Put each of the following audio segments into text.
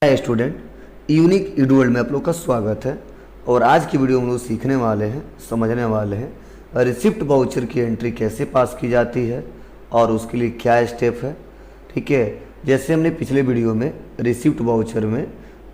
Hi student, unique Edu world में आप लोग का स्वागत है। और आज की वीडियो में हम लोग सीखने वाले हैं, समझने वाले हैं रिसिप्ट वाउचर की एंट्री कैसे पास की जाती है और उसके लिए क्या स्टेप है। ठीक है, जैसे हमने पिछले वीडियो में रिसिप्ट वाउचर में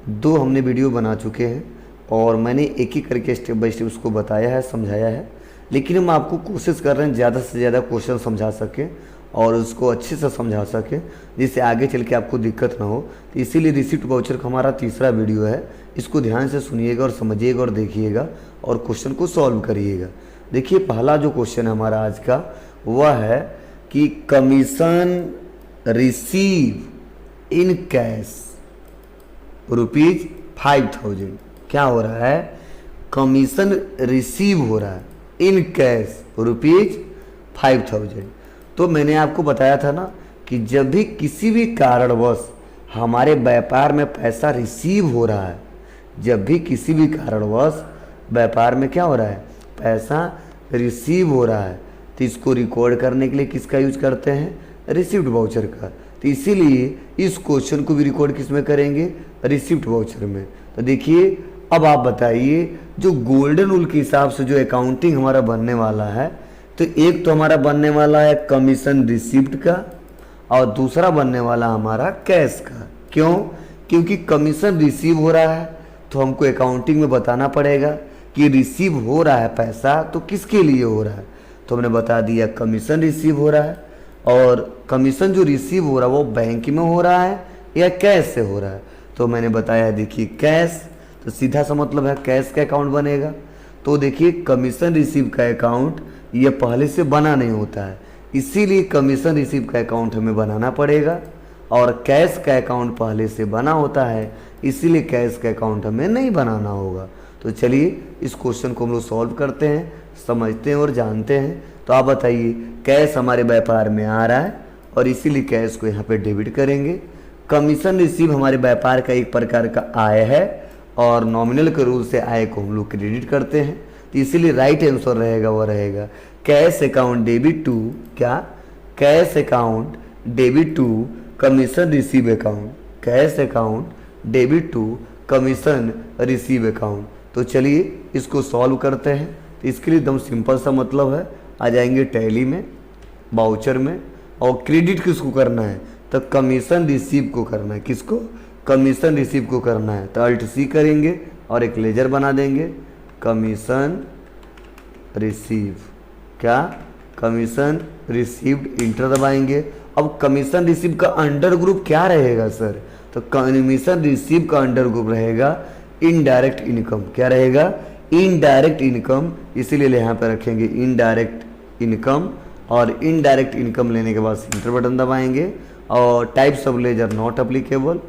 दो हमने वीडियो बना चुके हैं और मैंने एक एक करके स्टेप बाय स्टेप उसको बताया है, समझाया है। लेकिन हम आपको कोशिश कर रहे हैं ज़्यादा से ज़्यादा क्वेश्चन समझा सकें और उसको अच्छे से समझा सकें, जिससे आगे चल के आपको दिक्कत ना हो। तो इसीलिए रिसिप्ट वाउचर का हमारा तीसरा वीडियो है। इसको ध्यान से सुनिएगा और समझिएगा और देखिएगा और क्वेश्चन को सॉल्व करिएगा। देखिए, पहला जो क्वेश्चन है हमारा आज का वह है कि कमीशन रिसीव इन कैश ₹5000। क्या हो रहा है? कमीशन रिसीव हो रहा है इन कैश ₹5000। तो मैंने आपको बताया था ना कि जब भी किसी भी कारणवश हमारे व्यापार में पैसा रिसीव हो रहा है, जब भी किसी भी कारणवश व्यापार में क्या हो रहा है, पैसा रिसीव हो रहा है, तो इसको रिकॉर्ड करने के लिए किसका यूज करते हैं? रिसिप्ट वाउचर का। तो इसीलिए इस क्वेश्चन को भी रिकॉर्ड किस में करेंगे? रिसिप्ट वाउचर में। तो देखिए, अब आप बताइए, जो गोल्डन रूल के हिसाब से जो अकाउंटिंग हमारा बनने वाला है, तो एक तो हमारा बनने वाला है कमीशन रिसिप्ट का और दूसरा बनने वाला हमारा कैश का। क्यों? क्योंकि कमीशन रिसीव हो रहा है तो हमको अकाउंटिंग में बताना पड़ेगा कि रिसीव हो रहा है पैसा तो किसके लिए हो रहा है। तो हमने बता दिया कमीशन रिसीव हो रहा है, और कमीशन जो रिसीव हो रहा है वो बैंक में हो रहा है या कैश से हो रहा है। तो मैंने बताया, देखिए कैश, तो सीधा सा मतलब है कैश का अकाउंट बनेगा। तो देखिए, कमीशन रिसीव का अकाउंट ये पहले से बना नहीं होता है, इसीलिए कमीशन रिसीव का अकाउंट हमें बनाना पड़ेगा। और कैश का अकाउंट पहले से बना होता है, इसीलिए कैश का अकाउंट हमें नहीं बनाना होगा। तो चलिए इस क्वेश्चन को हम लोग सॉल्व करते हैं, समझते हैं और जानते हैं। तो आप बताइए, कैश हमारे व्यापार में आ रहा है और इसीलिए कैश को यहाँ पे डेबिट करेंगे। कमीशन रिसीव हमारे व्यापार का एक प्रकार का आय है और नॉमिनल के रूल से आय को हम लोग क्रेडिट करते हैं, तो इसीलिए राइट आंसर रहेगा वो रहेगा कैश अकाउंट डेबिट टू, क्या? Cash account debit to commission receive account, cash account debit to commission receive account. तो चलिए इसको सॉल्व करते हैं। तो इसके लिए एकदम सिंपल सा मतलब है, आ जाएंगे टैली में, वाउचर में, और क्रेडिट किसको करना है? तो कमीशन रिसीव को करना है। किसको? कमीशन रिसीव को करना है। तो अल्ट सी करेंगे और एक लेजर बना देंगे, कमीशन रिसीव, क्या? कमीशन रिसीव्ड, इंटर दबाएंगे। अब कमीशन रिसीव का अंडर ग्रुप क्या रहेगा सर? तो कमीशन रिसीव का अंडर ग्रुप रहेगा इनडायरेक्ट इनकम। क्या रहेगा? Indirect income. इसीलिए यहाँ पे रखेंगे इनडायरेक्ट इनकम, और इनडायरेक्ट इनकम लेने के बाद इंटर बटन दबाएंगे। और types of ledger not applicable,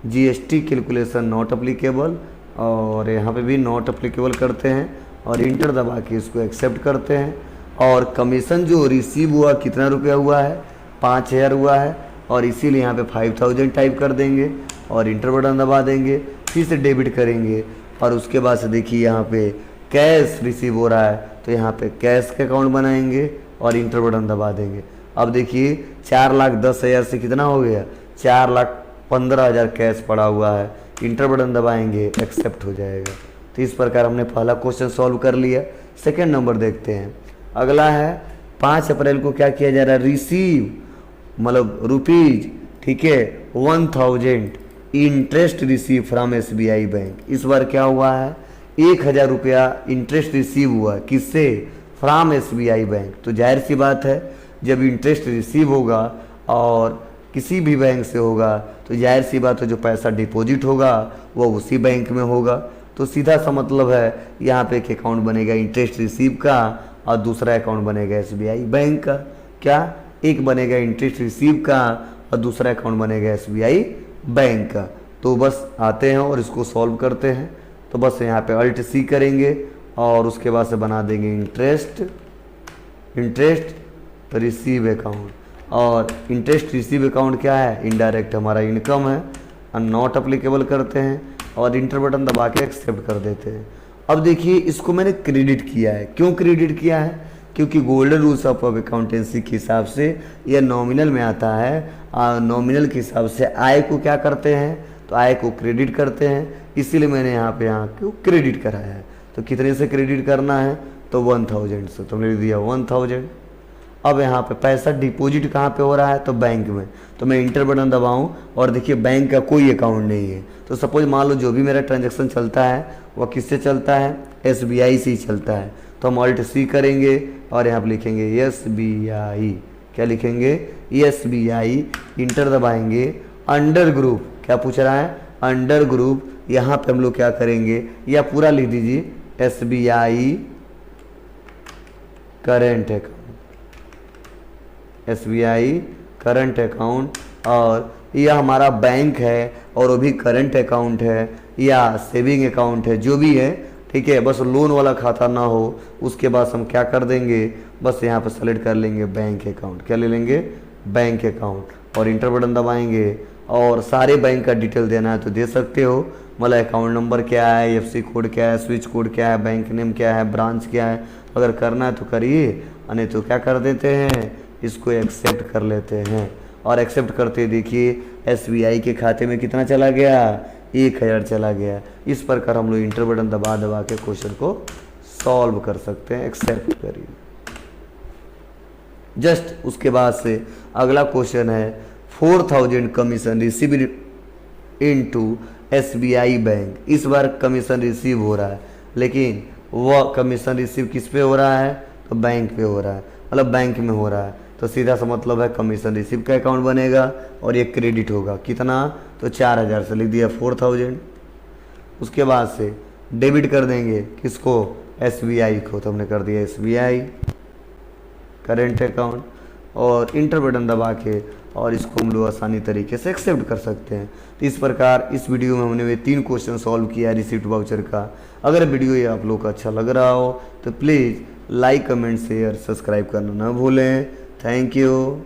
GST calculation not applicable, और यहाँ पे भी नॉट अप्लीकेबल करते हैं और इंटर दबा के इसको एक्सेप्ट करते हैं। और कमीशन जो रिसीव हुआ कितना रुपया हुआ है? 5000 हुआ है, और इसीलिए यहाँ पे 5000 टाइप कर देंगे और इंटर बटन दबा देंगे, फिर से डेबिट करेंगे। और उसके बाद से देखिए, यहाँ पे कैश रिसीव हो रहा है तो यहाँ पे कैश का अकाउंट बनाएंगे और इंटर बटन दबा देंगे। अब देखिए, 4,10,000 से कितना हो गया? 4,15,000 कैश पड़ा हुआ है, इंटर बटन दबाएंगे, एक्सेप्ट हो जाएगा। तो इस प्रकार हमने पहला क्वेश्चन सॉल्व कर लिया। सेकंड नंबर देखते हैं। अगला है 5 अप्रैल को क्या किया जा रहा है? रिसीव मतलब रुपीज, ठीक है, 1000 interest receive from SBI bank. इस बार क्या हुआ है? 1000 रुपया इंटरेस्ट रिसीव हुआ। किससे? From SBI bank. तो जाहिर सी बात है, जब इंटरेस्ट रिसीव होगा और किसी भी बैंक से होगा तो जाहिर सी बात है जो पैसा डिपॉजिट होगा वो उसी बैंक में होगा। तो सीधा सा मतलब है, यहाँ पे एक अकाउंट बनेगा इंटरेस्ट रिसीव का और दूसरा अकाउंट बनेगा एसबीआई बैंक का। क्या? एक बनेगा इंटरेस्ट रिसीव का और दूसरा अकाउंट बनेगा एसबीआई बैंक का। तो बस आते हैं और इसको सॉल्व करते हैं। तो बस यहाँ पे अल्ट सी करेंगे और उसके बाद से बना देंगे इंटरेस्ट रिसीव अकाउंट। और इंटरेस्ट रिसीव अकाउंट क्या है? इनडायरेक्ट हमारा इनकम है, और नॉट अप्लीकेबल करते हैं और इंटर बटन दबा के एक्सेप्ट कर देते हैं। अब देखिए, इसको मैंने क्रेडिट किया है। क्यों क्रेडिट किया है? क्योंकि गोल्डन रूल्स ऑफ अकाउंटेंसी के हिसाब से यह नॉमिनल में आता है। नॉमिनल के हिसाब से आय को क्या करते हैं? तो आय को क्रेडिट करते हैं, इसीलिए मैंने यहाँ को क्रेडिट कराया है। तो कितने से क्रेडिट करना है, तो 1000 से, तो मैंने लिख दिया 1000। अब यहाँ पे पैसा डिपॉजिट कहाँ पे हो रहा है, तो बैंक में। तो मैं इंटर बटन दबाऊँ और देखिए बैंक का कोई अकाउंट नहीं है। तो सपोज मान लो जो भी मेरा ट्रांजैक्शन चलता है वह किससे चलता है, SBI से ही चलता है। तो हम Alt C करेंगे और यहाँ पर लिखेंगे SBI। क्या लिखेंगे, SBI। इंटर दबाएंगे, अंडर ग्रुप, क्या पूछ रहा है, अंडर ग्रुप। यहाँ पे हम लोग क्या करेंगे, या पूरा लिख दीजिए SBI current account, SBI current account. और यह हमारा बैंक है और वो भी करंट अकाउंट है या सेविंग अकाउंट है, जो भी है, ठीक है। बस लोन वाला खाता ना हो। उसके बाद हम क्या कर देंगे, बस यहाँ पर सेलेक्ट कर लेंगे बैंक अकाउंट। क्या ले लेंगे, बैंक अकाउंट, और इंटर बटन दबाएंगे। और सारे बैंक का डिटेल देना है तो दे सकते हो, मतलब अकाउंट नंबर क्या है, IFSC कोड क्या है, स्विच कोड क्या है, बैंक नेम क्या है, ब्रांच क्या है। अगर करना है तो करिए, नहीं तो क्या कर देते हैं, इसको एक्सेप्ट कर लेते हैं। और एक्सेप्ट करते देखिए SBI के खाते में कितना चला गया, 1000 चला गया। इस प्रकार हम लोग इंटर बटन दबा दबा के क्वेश्चन को सॉल्व कर सकते हैं। एक्सेप्ट करिए। जस्ट उसके बाद से अगला क्वेश्चन है 4000 commission receive into SBI bank. इस बार कमीशन रिसीव हो रहा है, लेकिन वह कमीशन रिसीव किस पे हो रहा है, तो बैंक पे हो रहा है, मतलब बैंक में हो रहा है। तो सीधा सा मतलब है कमीशन रिसीव का अकाउंट बनेगा और ये क्रेडिट होगा। कितना, तो 4000 से लिख दिया 4000। उसके बाद से डेबिट कर देंगे किसको, SBI को। तो हमने कर दिया SBI करेंट अकाउंट, और इंटर बटन दबा के और इसको हम लोग आसानी तरीके से एक्सेप्ट कर सकते हैं। तो इस प्रकार इस वीडियो में हमने 3 क्वेश्चन सॉल्व किया रिसीप्ट वाउचर का। अगर वीडियो ये आप लोग को अच्छा लग रहा हो तो please like, comment, share, subscribe करना ना भूलें। Thank you.